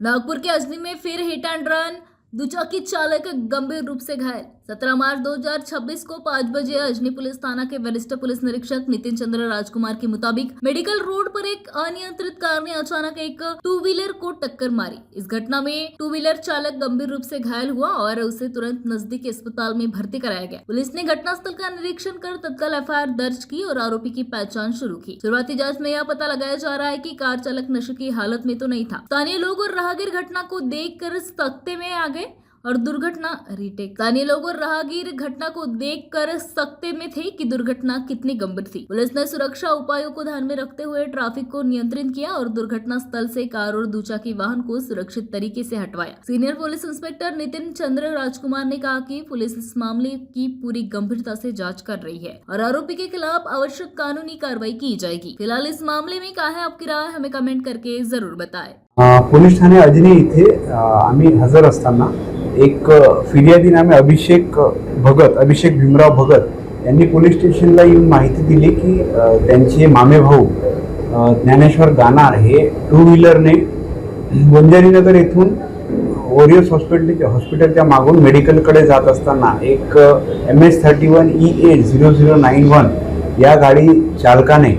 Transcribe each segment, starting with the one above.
नागपुर के अजनी में फिर hit end run, दुचाकी चालक गंभीर रूप से घायल। 17 मार्च 2026 को 5 बजे अजनी पुलिस थाना के वरिष्ठ पुलिस निरीक्षक नितिन चंद्र राजकुमार के मुताबिक मेडिकल रोड पर एक अनियंत्रित कार ने अचानक एक टू व्हीलर को टक्कर मारी। इस घटना में टू व्हीलर चालक गंभीर रूप से घायल हुआ और उसे तुरंत नजदीकी अस्पताल में भर्ती कराया गया। पुलिस ने घटनास्थल का निरीक्षण कर तत्काल FIR दर्ज की और आरोपी की पहचान शुरू की। शुरुआती जांच में यह पता लगाया जा रहा है कि कार चालक नशे की हालत में तो नहीं था। स्थानीय लोग और राहगीर घटना को देखकर सकते में आ गए और दुर्घटना रीटेक। स्थानीय लोग और राहगीर घटना को देखकर सकते में थे कि दुर्घटना कितनी गंभीर थी। पुलिस ने सुरक्षा उपायों को ध्यान में रखते हुए ट्रैफिक को नियंत्रित किया और दुर्घटना स्थल से कार और दुचाकी वाहन को सुरक्षित तरीके से हटवाया। सीनियर पुलिस इंस्पेक्टर नितिन चंद्र राजकुमार ने कहा कि पुलिस इस मामले की पूरी गंभीरता से जाँच कर रही है और आरोपी के खिलाफ आवश्यक कानूनी कार्रवाई की जाएगी। फिलहाल इस मामले में क्या है आपकी राय, हमें कमेंट करके जरूर बताएं। पोलीस ठाणे अजनी इथे आम्ही हजर असताना एक फिर्यादी नामे अभिषेक भीमराव भगत यांनी पोलीस स्टेशनला येऊन माहिती दिली की त्यांचे मामे भाऊ ज्ञानेश्वर गानार हे टू व्हीलरने वंजारीनगर येथून ओरियस हॉस्पिटलच्या मागून मेडिकलकडे जात असताना एक MS31 EA0091 या गाडी चालकाने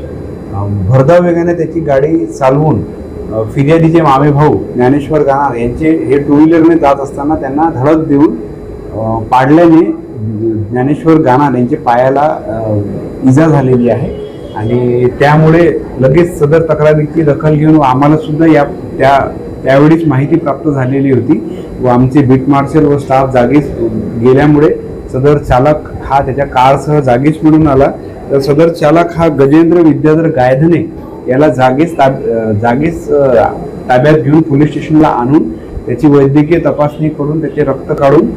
भरधाव वेगाने त्याची गाडी चालवून फिर्यादीचे मामे भाऊ ज्ञानेश्वर गानार यांचे हे टू व्हीलरने जात असताना त्यांना धडक देऊन पाडल्याने ज्ञानेश्वर गानार यांच्या पायाला इजा झालेली आहे आणि त्यामुळे लगेच सदर तक्रारीची दखल घेऊन आम्हाला सुद्धा त्यावेळीच माहिती प्राप्त झालेली होती व आमचे बीट मार्शल व स्टाफ जागीच गेल्यामुळे सदर चालक हा त्याच्या कारसह जागीच मिळून आला। तर सदर चालक हा गजेंद्र विद्याधर गायधने याला जागीच ताब्यात घेऊन पोलीस स्टेशनला आणून त्याची वैद्यकीय तपासणी करून त्याचे रक्त काढून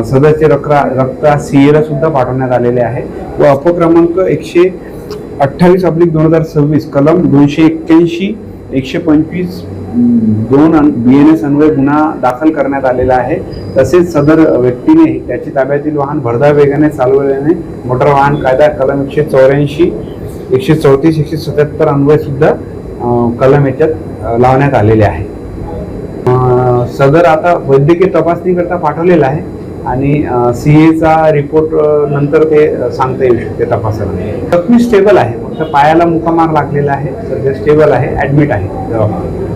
सदरचे रक्त CA सुद्धा पाठवण्यात आलेले आहे व अपक्रमांक 128/2026 कलम 281 125 2 BNS अन्वये गुन्हा दाखल करण्यात आलेला आहे। तसेच सदर व्यक्तीने त्याची ताब्यातील वाहन भरधाव वेगाने चालवल्याने मोटार वाहन कायदा कलम 184 134 177 अन्वय सुद्धा कलम याच्यात लावण्यात आलेले आहे। सदर आता वैद्यकीय तपासणी करता पाठवलेला आहे आणि CAचा रिपोर्ट नंतर ते सांगता येऊ शकते तपासाला। जखमी स्टेबल आहे, फक्त पायाला मुका मार लागलेला आहे, सध्या स्टेबल आहे, ऍडमिट आहे दवाखान्यात।